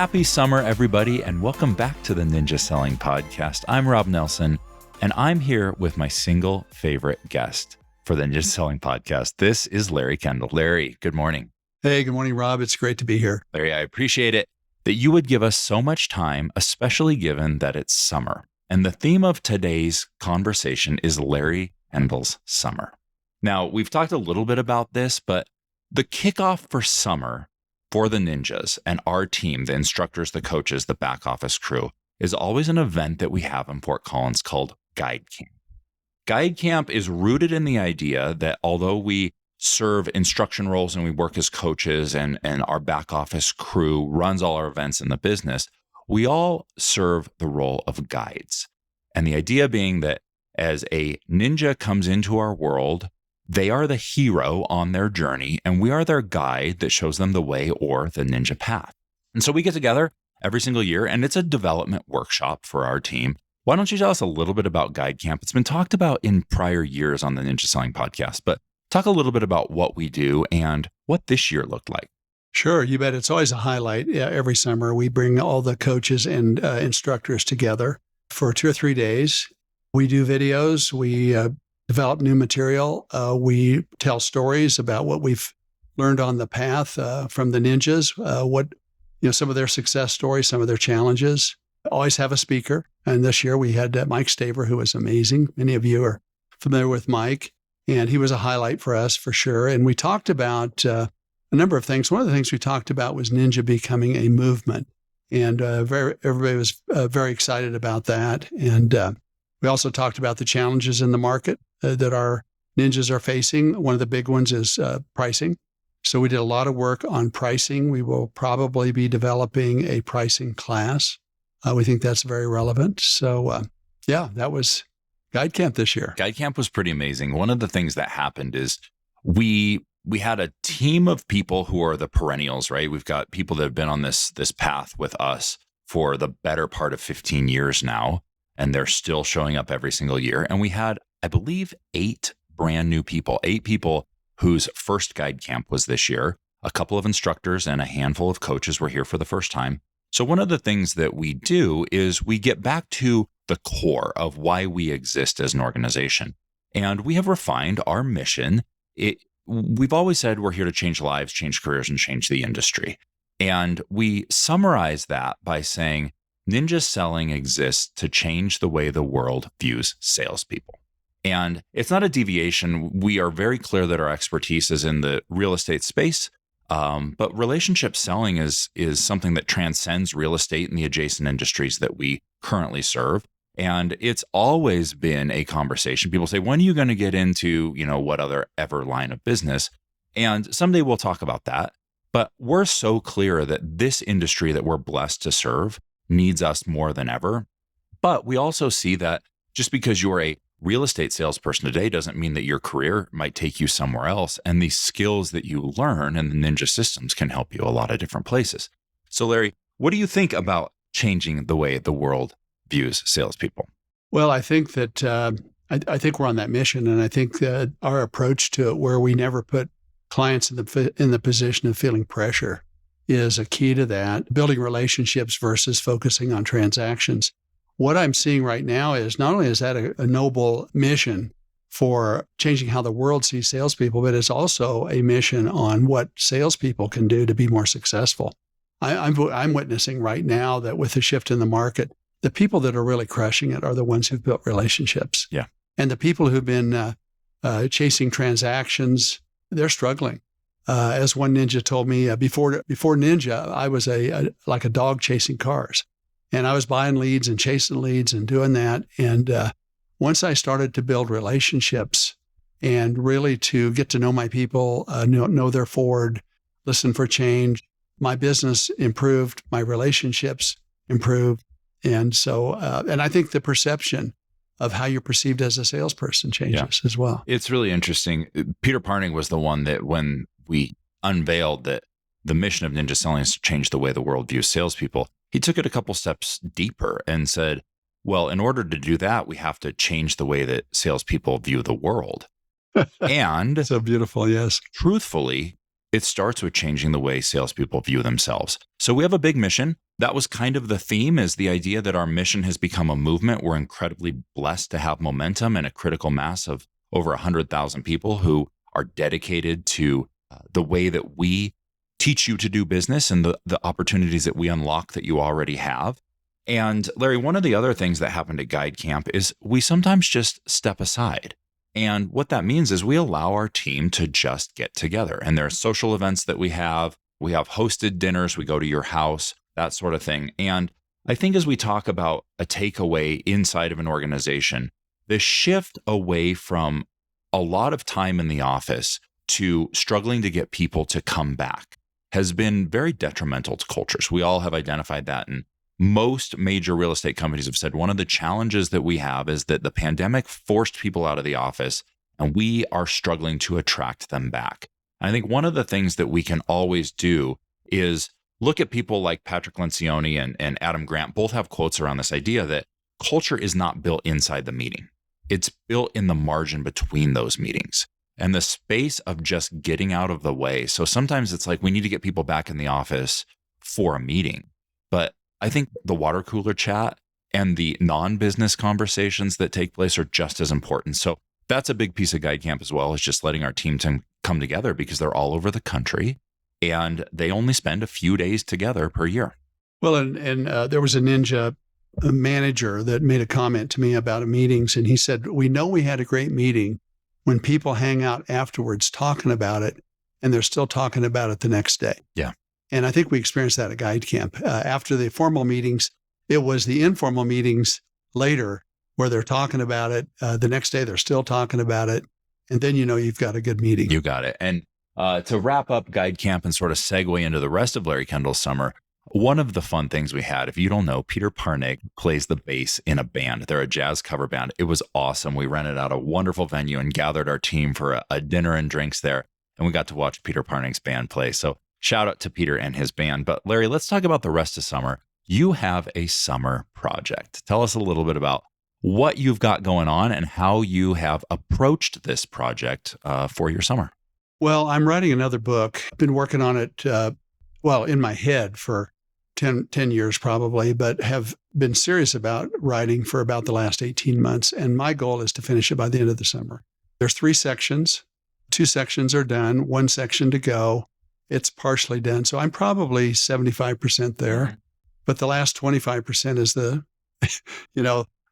Happy summer, everybody, and welcome back to the Ninja Selling Podcast. I'm Rob Nelson, and I'm here with my single favorite guest for the Ninja Selling Podcast. This is Larry Kendall. Larry, good morning. Hey, good morning, Rob. It's great to be here. Larry, I appreciate it that you would give us so much time, especially given that it's summer. And the theme of today's conversation is Larry Kendall's summer. Now, we've talked a little bit about this, but the kickoff for summer for the ninjas and our team, the instructors, the coaches, the back office crew, is always an event that we have in Fort Collins called Guide Camp. Guide Camp is rooted in the idea that although we serve instruction roles and we work as coaches and our back office crew runs all our events in the business, we all serve the role of guides. And the idea being that as a ninja comes into our world, they are the hero on their journey, and we are their guide that shows them the way or the ninja path. And so we get together every single year, and it's a development workshop for our team. Why don't you tell us a little bit about Guide Camp? It's been talked about in prior years on the Ninja Selling Podcast, but talk a little bit about what we do and what this year looked like. Sure, you bet. It's always a highlight. Every summer, we bring all the coaches and instructors together for 2 or 3 days. We do videos. We develop new material. We tell stories about what we've learned on the path from the ninjas, some of their success stories, some of their challenges. Always have a speaker. And this year we had Mike Staver, who was amazing. Many of you are familiar with Mike, and he was a highlight for us for sure. And we talked about a number of things. One of the things we talked about was ninja becoming a movement. And everybody was very excited about that. And we also talked about the challenges in the market that our ninjas are facing. One of the big ones is pricing. So we did a lot of work on pricing. We will probably be developing a pricing class. We think that's very relevant. So that was Guide Camp this year. Guide Camp was pretty amazing. One of the things that happened is we had a team of people who are the perennials, right? We've got people that have been on this path with us for the better part of 15 years now, and they're still showing up every single year. And we had, I believe, 8 brand new people, 8 people whose first Guide Camp was this year. A couple of instructors and a handful of coaches were here for the first time. So one of the things that we do is we get back to the core of why we exist as an organization. And we have refined our mission. We've always said we're here to change lives, change careers, and change the industry. And we summarize that by saying ninja selling exists to change the way the world views salespeople. And it's not a deviation. We are very clear that our expertise is in the real estate space. But relationship selling is something that transcends real estate and the adjacent industries that we currently serve. And it's always been a conversation. People say, when are you going to get into, what other ever line of business? And someday we'll talk about that. But we're so clear that this industry that we're blessed to serve needs us more than ever. But we also see that just because you're a real estate salesperson today doesn't mean that your career might take you somewhere else. And the skills that you learn and the ninja systems can help you a lot of different places. So Larry, what do you think about changing the way the world views salespeople? Well, I think that I think we're on that mission. And I think that our approach to it, where we never put clients in the position of feeling pressure, is a key to that. Building relationships versus focusing on transactions. What I'm seeing right now is not only is that a noble mission for changing how the world sees salespeople, but it's also a mission on what salespeople can do to be more successful. I'm witnessing right now that with the shift in the market, the people that are really crushing it are the ones who've built relationships. Yeah. And the people who've been chasing transactions, they're struggling. As one ninja told me, before ninja, I was like a dog chasing cars. And I was buying leads and chasing leads and doing that. And once I started to build relationships and really to get to know my people, know their forward, listen for change, my business improved, my relationships improved. And so, and I think the perception of how you're perceived as a salesperson changes as well. It's really interesting. Peter Parning was the one that when we unveiled that the mission of ninja selling is to change the way the world views salespeople, he took it a couple steps deeper and said, well, in order to do that, we have to change the way that salespeople view the world. And so beautiful, yes. Truthfully, it starts with changing the way salespeople view themselves. So we have a big mission. That was kind of the theme, is the idea that our mission has become a movement. We're incredibly blessed to have momentum and a critical mass of over 100,000 people who are dedicated to the way that we teach you to do business and the opportunities that we unlock that you already have. And Larry, one of the other things that happened at Guide Camp is we sometimes just step aside. And what that means is we allow our team to just get together. And there are social events that we have. We have hosted dinners. We go to your house, that sort of thing. And I think as we talk about a takeaway inside of an organization, the shift away from a lot of time in the office to struggling to get people to come back has been very detrimental to cultures. We all have identified that. And most major real estate companies have said one of the challenges that we have is that the pandemic forced people out of the office and we are struggling to attract them back. I think one of the things that we can always do is look at people like Patrick Lencioni and Adam Grant. Both have quotes around this idea that culture is not built inside the meeting. It's built in the margin between those meetings and the space of just getting out of the way. So sometimes it's like we need to get people back in the office for a meeting. But I think the water cooler chat and the non-business conversations that take place are just as important. So that's a big piece of Guide Camp as well, is just letting our team come together because they're all over the country and they only spend a few days together per year. Well, and there was a Ninja manager that made a comment to me about meetings, and he said, we know we had a great meeting when people hang out afterwards talking about it and they're still talking about it the next day. Yeah. And I think we experienced that at Guide Camp. After the formal meetings, it was the informal meetings later where they're talking about it. The next day, they're still talking about it. And then, you've got a good meeting. You got it. And to wrap up Guide Camp and sort of segue into the rest of Larry Kendall's summer, one of the fun things we had, if you don't know, Peter Parnig plays the bass in a band. They're a jazz cover band. It was awesome. We rented out a wonderful venue and gathered our team for a dinner and drinks there. And we got to watch Peter Parnig's band play. So shout out to Peter and his band. But Larry, let's talk about the rest of summer. You have a summer project. Tell us a little bit about what you've got going on and how you have approached this project for your summer. Well, I'm writing another book. I've been working on it, in my head for 10 years probably, but have been serious about writing for about the last 18 months. And my goal is to finish it by the end of the summer. There's 3 sections. 2 sections are done, 1 section to go. It's partially done. So I'm probably 75% there. But the last 25% is a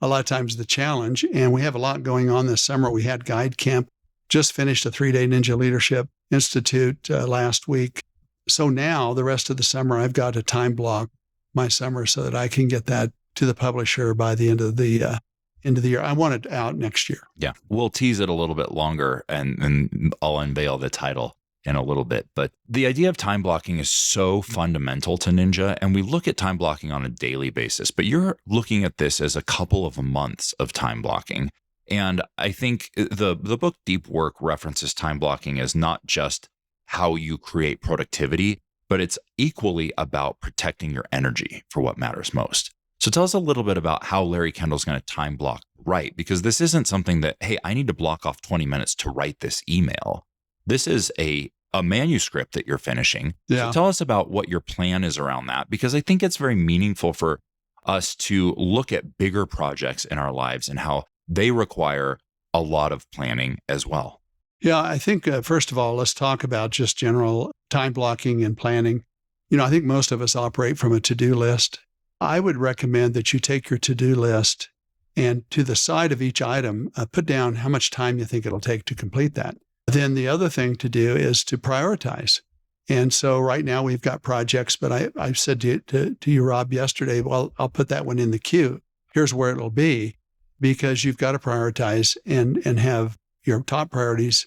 lot of times the challenge. And we have a lot going on this summer. We had Guide Camp, just finished a 3-day Ninja Leadership Institute last week. So now the rest of the summer, I've got to time block my summer so that I can get that to the publisher by the end of the year. I want it out next year. Yeah. We'll tease it a little bit longer and I'll unveil the title in a little bit. But the idea of time blocking is so fundamental to Ninja. And we look at time blocking on a daily basis, but you're looking at this as a couple of months of time blocking. And I think the book Deep Work references time blocking as not just how you create productivity, but it's equally about protecting your energy for what matters most. So tell us a little bit about how Larry Kendall's going to time block right, because this isn't something that, hey, I need to block off 20 minutes to write this email. This is a manuscript that you're finishing. Yeah. So tell us about what your plan is around that, because I think it's very meaningful for us to look at bigger projects in our lives and how they require a lot of planning as well. Yeah, I think, first of all, let's talk about just general time blocking and planning. I think most of us operate from a to-do list. I would recommend that you take your to-do list and to the side of each item, put down how much time you think it'll take to complete that. Then the other thing to do is to prioritize. And so right now we've got projects, but I said to you, Rob, yesterday, well, I'll put that one in the queue. Here's where it'll be, because you've got to prioritize and have your top priorities,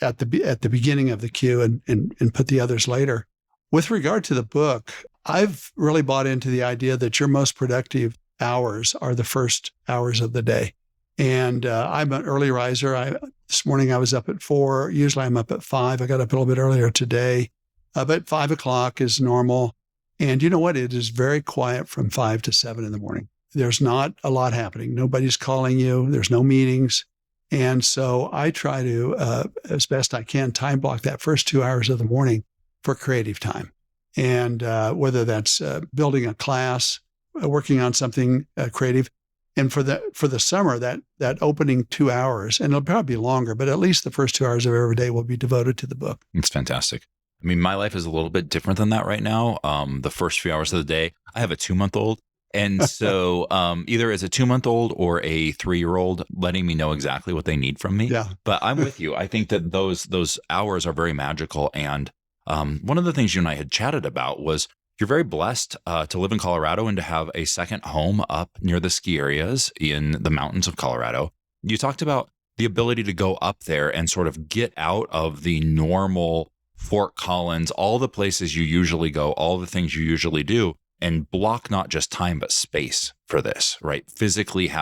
at the beginning of the queue and put the others later. With regard to the book, I've really bought into the idea that your most productive hours are the first hours of the day. And I'm an early riser. This morning I was up at 4. Usually I'm up at 5. I got up a little bit earlier today. But 5 o'clock is normal. And you know what? It is very quiet from 5 to 7 in the morning. There's not a lot happening. Nobody's calling you. There's no meetings. And so I try to, as best I can, time block that first 2 hours of the morning for creative time. And whether that's building a class, working on something creative. And for the summer, that opening 2 hours, and it'll probably be longer, but at least the first 2 hours of every day will be devoted to the book. It's fantastic. I mean, my life is a little bit different than that right now. The first few hours of the day, I have a 2-month-old. And so either as a 2-month-old or a 3-year-old, letting me know exactly what they need from me. Yeah. But I'm with you. I think that those hours are very magical. And one of the things you and I had chatted about was you're very blessed to live in Colorado and to have a second home up near the ski areas in the mountains of Colorado. You talked about the ability to go up there and sort of get out of the normal Fort Collins, all the places you usually go, all the things you usually do, and block not just time, but space for this, right? Physically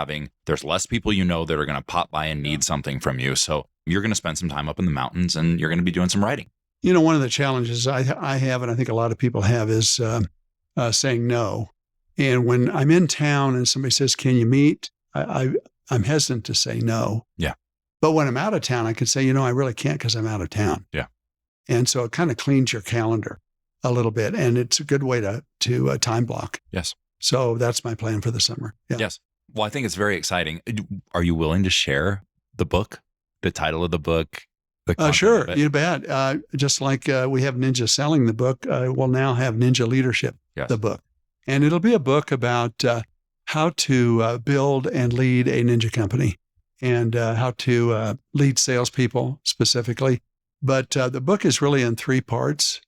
there's less people that are going to pop by and need something from you. So you're going to spend some time up in the mountains and you're going to be doing some writing. One of the challenges I have, and I think a lot of people have, is saying no. And when I'm in town and somebody says, "Can you meet?" I'm hesitant to say no. Yeah. But when I'm out of town, I can say, I really can't because I'm out of town. Yeah. And so it kind of cleans your calendar a little bit, and it's a good way to time block. Yes. So that's my plan for the summer. Yeah. Yes. Well, I think it's very exciting. Are you willing to share the book, the title of the book? Sure, you bet. Just like we have Ninja Selling the book, we'll now have Ninja Leadership, the book. And it'll be a book about how to build and lead a ninja company and how to lead salespeople specifically. But the book is really in 3 parts.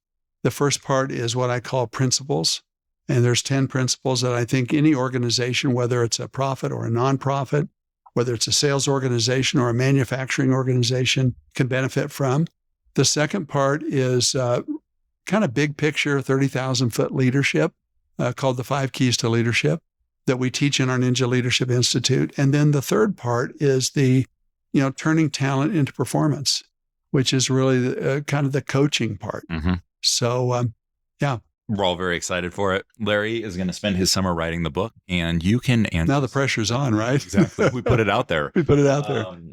The first part is what I call principles. And there's 10 principles that I think any organization, whether it's a profit or a nonprofit, whether it's a sales organization or a manufacturing organization, can benefit from. The second part is kind of big picture, 30,000-foot leadership called the 5 Keys to Leadership that we teach in our Ninja Leadership Institute. And then the third part is the, turning talent into performance, which is really kind of the coaching part. Mm-hmm. So, yeah. We're all very excited for it. Larry is going to spend his summer writing the book, and you can answer. Now the pressure's on, right? Exactly. We put it out there.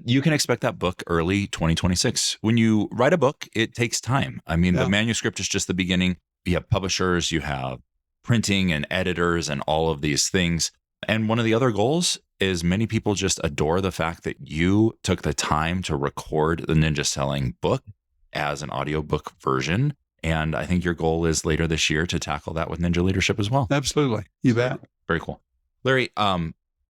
You can expect that book early 2026. When you write a book, it takes time. I mean, the manuscript is just the beginning. You have publishers, you have printing and editors and all of these things. And one of the other goals is many people just adore the fact that you took the time to record the Ninja Selling book as an audiobook version. And I think your goal is later this year to tackle that with Ninja Leadership as well. Absolutely. You bet. Very cool. Larry,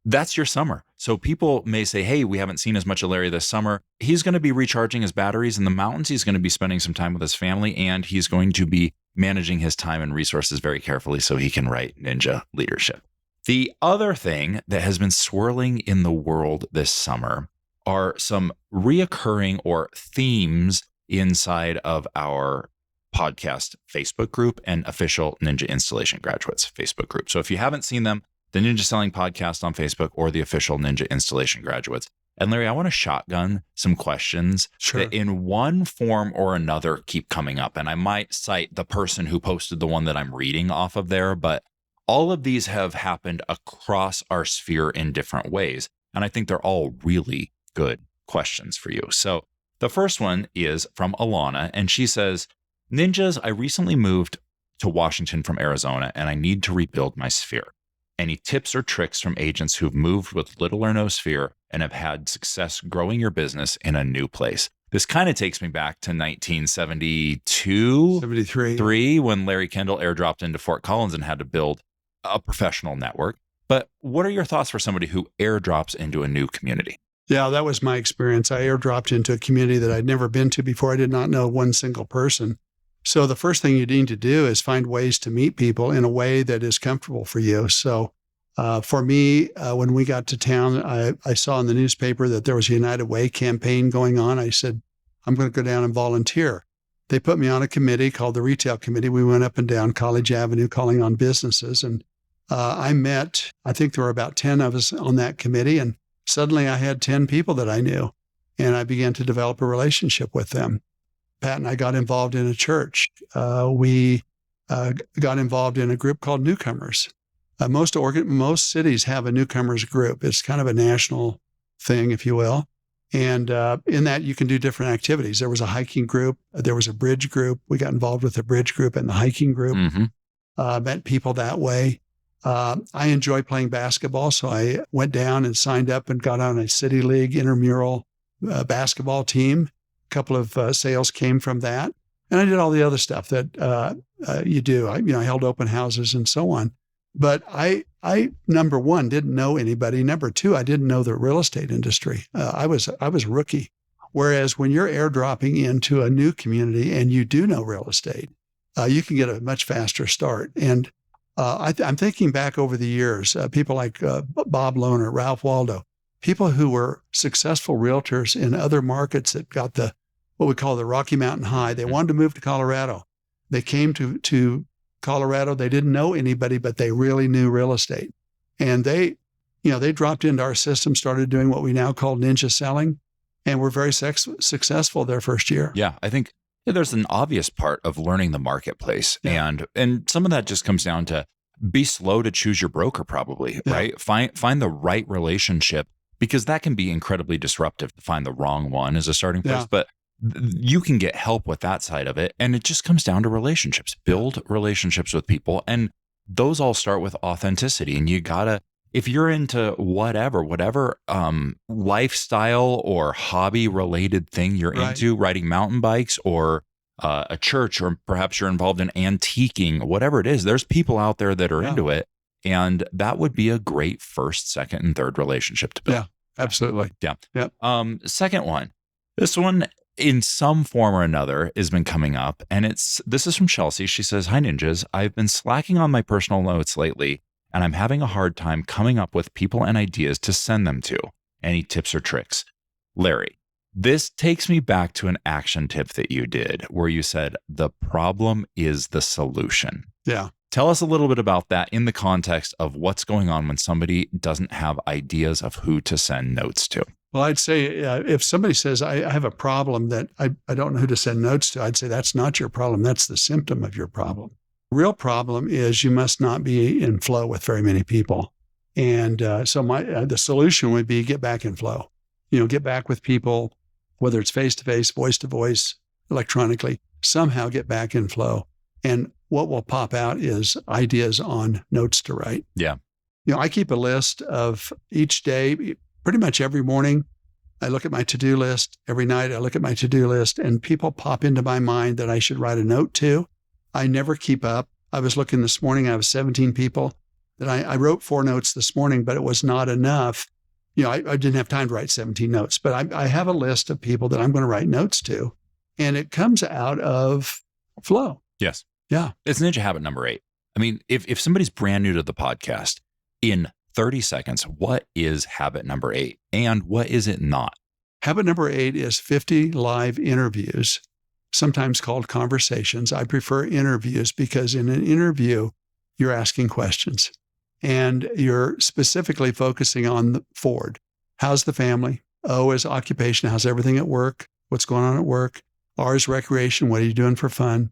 that's your summer. So people may say, hey, we haven't seen as much of Larry this summer. He's going to be recharging his batteries in the mountains. He's going to be spending some time with his family, and he's going to be managing his time and resources very carefully so he can write Ninja Leadership. The other thing that has been swirling in the world this summer are some reoccurring or themes inside of our podcast Facebook group and official Ninja Installation Graduates Facebook group. So if you haven't seen them, the Ninja Selling Podcast on Facebook or the official Ninja Installation Graduates. And Larry, I want to shotgun some questions that in one form or another keep coming up. And I might cite the person who posted the one that I'm reading off of there, but all of these have happened across our sphere in different ways. And I think they're all really good questions for you. So the first one is from Alana, and she says, Ninjas, I recently moved to Washington from Arizona, and I need to rebuild my sphere. Any tips or tricks from agents who've moved with little or no sphere and have had success growing your business in a new place? This kind of takes me back to 1972, 73, when Larry Kendall airdropped into Fort Collins and had to build a professional network. But what are your thoughts for somebody who airdrops into a new community? Yeah, that was my experience. I airdropped into a community that I'd never been to before. I did not know one single person. So the first thing you need to do is find ways to meet people in a way that is comfortable for you. So for me, when we got to town, I saw in the newspaper that there was a United Way campaign going on. I said, I'm going to go down and volunteer. They put me on a committee called the Retail Committee. We went up and down College Avenue calling on businesses. And I think there were about 10 of us on that committee. And suddenly I had 10 people that I knew. And I began to develop a relationship with them. Pat and I got involved in a church. We got involved in a group called Newcomers. Most cities have a newcomers group. It's kind of a national thing, if you will. And in that, you can do different activities. There was a hiking group. There was a bridge group. We got involved with the bridge group and the hiking group. Met people that way. I enjoy playing basketball, so I went down and signed up and got on a city league intramural basketball team. A couple of sales came from that. And I did all the other stuff that you do. I held open houses and so on. But I number one, didn't know anybody. Number two, I didn't know the real estate industry. I was rookie. Whereas when you're airdropping into a new community and you do know real estate, you can get a much faster start. And I'm thinking back over the years, people like Bob Lohner, Ralph Waldo, people who were successful realtors in other markets that got what we call the Rocky Mountain High. They wanted to move to Colorado. They came to Colorado. They didn't know anybody, but they really knew real estate. And they dropped into our system, started doing what we now call ninja selling, and were very successful their first year. Yeah, I think there's an obvious part of learning the marketplace. Yeah. And some of that just comes down to be slow to choose your broker, probably, Yeah. right? Find the right relationship, because that can be incredibly disruptive to find the wrong one as a starting place. Yeah. But you can get help with that side of it. And it just comes down to relationships. Build relationships with people. And those all start with authenticity. And you gotta, if you're into whatever lifestyle or hobby related thing you're Right. into, riding mountain bikes or a church, or perhaps you're involved in antiquing, whatever it is, there's people out there that are Yeah. into it. And that would be a great first, second, and third relationship to build. Yeah, absolutely. Yeah. Yep. Second one, this one in some form or another has been coming up. And this is from Chelsea. She says, "Hi ninjas, I've been slacking on my personal notes lately, and I'm having a hard time coming up with people and ideas to send them to. Any tips or tricks?" Larry, this takes me back to an action tip that you did where you said, the problem is the solution. Yeah. Tell us a little bit about that in the context of what's going on when somebody doesn't have ideas of who to send notes to. Well, I'd say if somebody says, I have a problem that I don't know who to send notes to, I'd say that's not your problem. That's the symptom of your problem. Real problem is you must not be in flow with very many people. And so the solution would be get back in flow. Get back with people, whether it's face-to-face, voice-to-voice, electronically, somehow get back in flow. And what will pop out is ideas on notes to write. Yeah. I keep a list of each day, pretty much every morning. I look at my to-do list. Every night I look at my to-do list, and people pop into my mind that I should write a note to. I never keep up. I was looking this morning, I have 17 people that I wrote 4 notes this morning, but it was not enough. I didn't have time to write 17 notes, but I have a list of people that I'm going to write notes to, and it comes out of flow. Yes. Yeah. It's ninja habit number 8. I mean, if somebody's brand new to the podcast, in 30 seconds, what is habit number 8 and what is it not? Habit number 8 is 50 live interviews, sometimes called conversations. I prefer interviews because in an interview, you're asking questions and you're specifically focusing on the forward. How's the family? O is occupation. How's everything at work? What's going on at work? R is recreation. What are you doing for fun?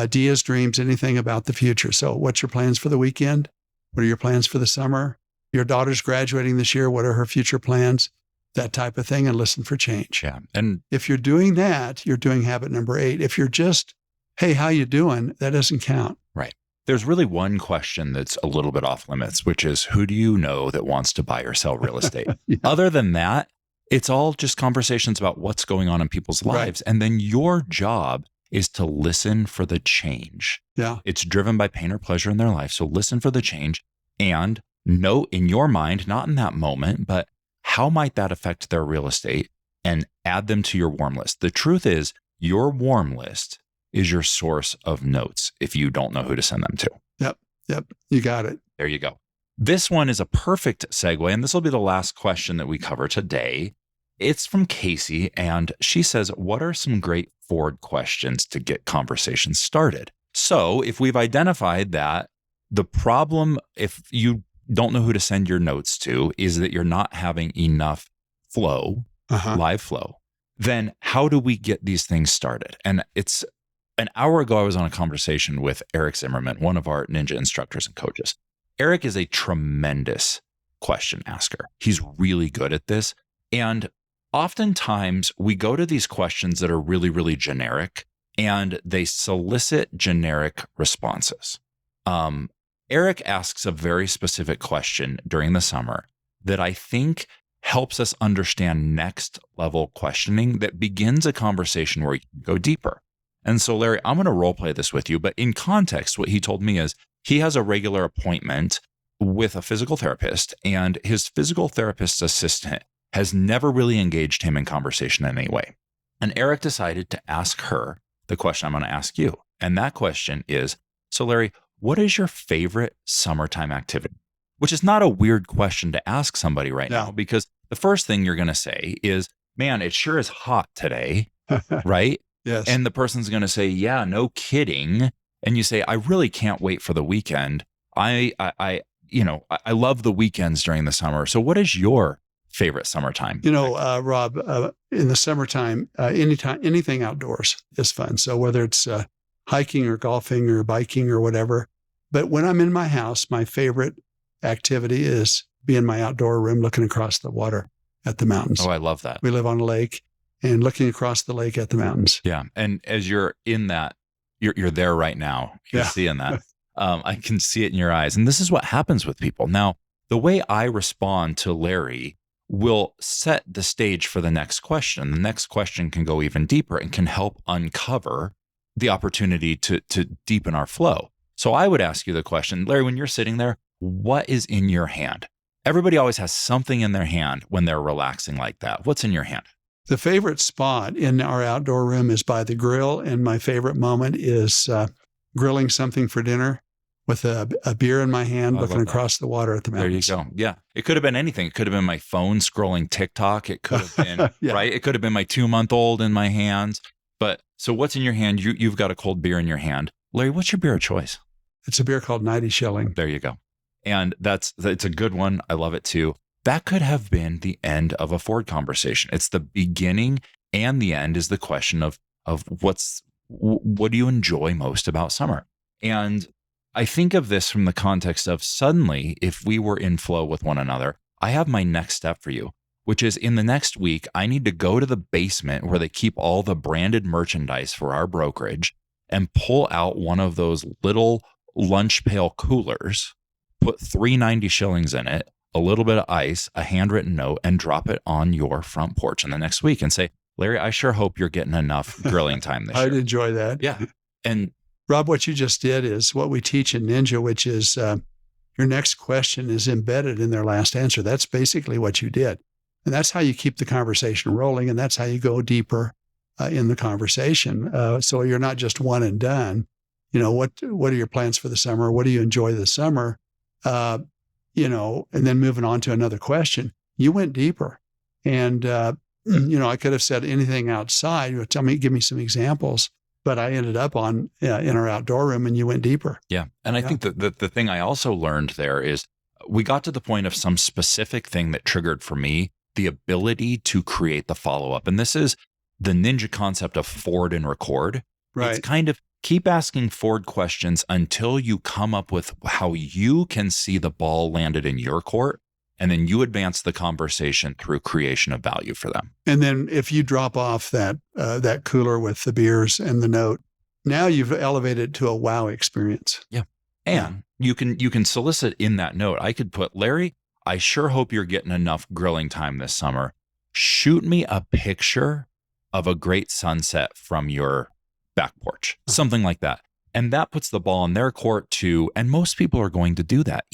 D is dreams, anything about the future. So what's your plans for the weekend? What are your plans for the summer? Your daughter's graduating this year. What are her future plans? That type of thing, and listen for change. Yeah. And if you're doing that, you're doing habit number 8. If you're just, hey, how you doing? That doesn't count. right. There's really one question that's a little bit off limits, which is, who do you know that wants to buy or sell real estate? Yeah. Other than that, it's all just conversations about what's going on in people's lives. Right. And then your job is to listen for the change. Yeah. It's driven by pain or pleasure in their life. So listen for the change and note in your mind, not in that moment, but how might that affect their real estate, and add them to your warm list. The truth is, your warm list is your source of notes if you don't know who to send them to. Yep. You got it. There you go. This one is a perfect segue, and this will be the last question that we cover today. It's from Casey, and she says, what are some great forward questions to get conversations started? So if we've identified that the problem, if you don't know who to send your notes to, is that you're not having enough flow, live flow, then how do we get these things started? And it's an hour ago, I was on a conversation with Eric Zimmerman, one of our ninja instructors and coaches. Eric is a tremendous question asker. He's really good at this. And oftentimes we go to these questions that are really, really generic and they solicit generic responses. Eric asks a very specific question during the summer that I think helps us understand next level questioning that begins a conversation where we can go deeper. And so, Larry, I'm going to role play this with you, but in context, what he told me is he has a regular appointment with a physical therapist, and his physical therapist's assistant has never really engaged him in conversation in any way. And Eric decided to ask her the question I'm going to ask you. And that question is, so Larry, what is your favorite summertime activity? Which is not a weird question to ask somebody right now, because the first thing you're going to say is, man, it sure is hot today, right? Yes. And the person's going to say, yeah, no kidding. And you say, I really can't wait for the weekend. I love the weekends during the summer. So what is your favorite summertime? Rob, in the summertime, anything outdoors is fun. So whether it's hiking or golfing or biking or whatever. But when I'm in my house, my favorite activity is be in my outdoor room looking across the water at the mountains. Oh, I love that. We live on a lake and looking across the lake at the mountains. Yeah. And as you're in that, you're there right now. You're seeing that. I can see it in your eyes. And this is what happens with people. Now, the way I respond to Larry will set the stage for the next question. The next question can go even deeper and can help uncover the opportunity to deepen our flow. So I would ask you the question, Larry, when you're sitting there, what is in your hand? Everybody always has something in their hand when they're relaxing like that. What's in your hand? The favorite spot in our outdoor room is by the grill. And my favorite moment is grilling something for dinner with a beer in my hand, looking across the water at the mountains. There you go. Yeah. It could have been anything. It could have been my phone scrolling TikTok. It could have been, right? It could have been my 2-month-old in my hands. But so what's in your hand? You've got a cold beer in your hand. Larry, what's your beer of choice? It's a beer called 90 Shilling. There you go. And it's a good one. I love it too. That could have been the end of a Ford conversation. It's the beginning and the end is the question of what do you enjoy most about summer? And I think of this from the context of suddenly, if we were in flow with one another, I have my next step for you, which is in the next week, I need to go to the basement where they keep all the branded merchandise for our brokerage and pull out one of those little lunch pail coolers, put 390 shillings in it, a little bit of ice, a handwritten note, and drop it on your front porch in the next week and say, Larry, I sure hope you're getting enough grilling time this year. I'd enjoy that. Yeah. And Rob, what you just did is what we teach in Ninja, which is your next question is embedded in their last answer. That's basically what you did. And that's how you keep the conversation rolling. And that's how you go deeper in the conversation. So you're not just one and done. What are your plans for the summer? What do you enjoy this summer? And then moving on to another question. You went deeper. And, I could have said anything outside. Give me some examples. But I ended up in our outdoor room and you went deeper. Yeah. And I think that the thing I also learned there is we got to the point of some specific thing that triggered for me the ability to create the follow-up. And this is the Ninja concept of forward and record. Right. It's kind of keep asking forward questions until you come up with how you can see the ball landed in your court. And then you advance the conversation through creation of value for them. And then if you drop off that cooler with the beers and the note, now you've elevated it to a wow experience. Yeah. And you can solicit in that note. I could put, Larry, I sure hope you're getting enough grilling time this summer. Shoot me a picture of a great sunset from your back porch, something like that. And that puts the ball in their court too. And most people are going to do that.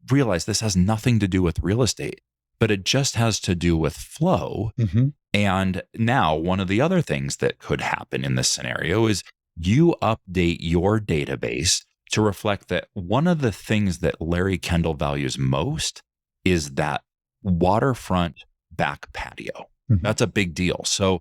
Realize this has nothing to do with real estate, but it just has to do with flow. Mm-hmm. And now one of the other things that could happen in this scenario is you update your database to reflect that one of the things that Larry Kendall values most is that waterfront back patio. Mm-hmm. That's a big deal. So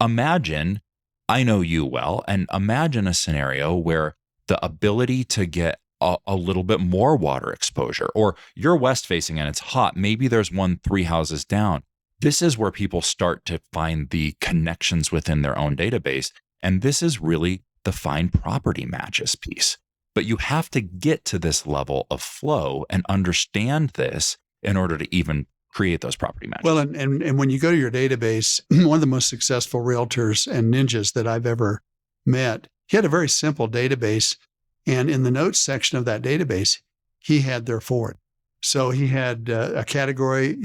imagine, I know you well, and imagine a scenario where the ability to get a little bit more water exposure, or you're west facing and it's hot. Maybe there's 3 houses down. This is where people start to find the connections within their own database. And this is really the find property matches piece. But you have to get to this level of flow and understand this in order to even create those property matches. Well, and when you go to your database, one of the most successful realtors and ninjas that I've ever met, he had a very simple database. And in the notes section of that database, he had their Ford. So he had a category,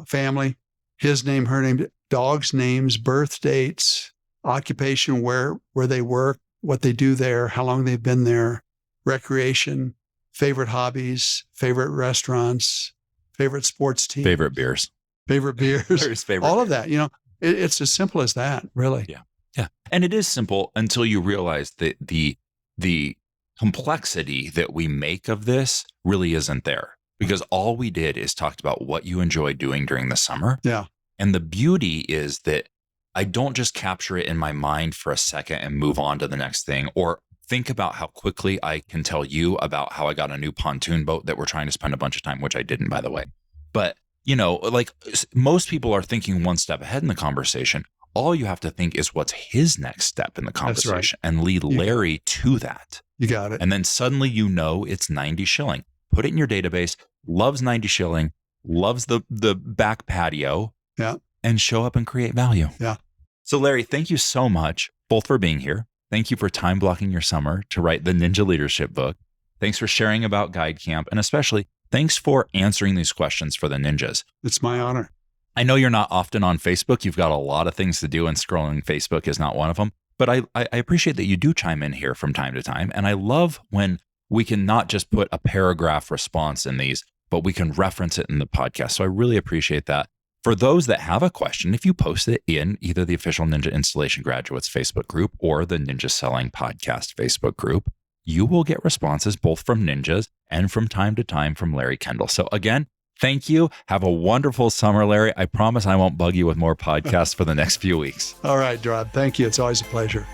family, his name, her name, dogs' names, birth dates, occupation, where they work, what they do there, how long they've been there, recreation, favorite hobbies, favorite restaurants, favorite sports team, favorite beers, all of that. It's as simple as that, really. Yeah. And it is simple until you realize that the complexity that we make of this really isn't there, because all we did is talked about what you enjoy doing during the summer. Yeah. And the beauty is that I don't just capture it in my mind for a second and move on to the next thing, or think about how quickly I can tell you about how I got a new pontoon boat that we're trying to spend a bunch of time, which I didn't, by the way. But, like most people are thinking one step ahead in the conversation. All you have to think is what's his next step in the conversation, and lead Larry to that. You got it. And then suddenly it's 90 shilling. Put it in your database, loves 90 shilling, loves the back patio, and show up and create value. Yeah. So Larry, thank you so much, both for being here. Thank you for time blocking your summer to write the Ninja Leadership book. Thanks for sharing about Guide Camp, and especially thanks for answering these questions for the ninjas. It's my honor. I know you're not often on Facebook. You've got a lot of things to do, and scrolling Facebook is not one of them. But I appreciate that you do chime in here from time to time. And I love when we can not just put a paragraph response in these, but we can reference it in the podcast. So I really appreciate that. For those that have a question, if you post it in either the official Ninja Installation Graduates Facebook group or the Ninja Selling Podcast Facebook group, you will get responses both from ninjas and from time to time from Larry Kendall. So again, thank you. Have a wonderful summer, Larry. I promise I won't bug you with more podcasts for the next few weeks. All right, Rod. Thank you. It's always a pleasure.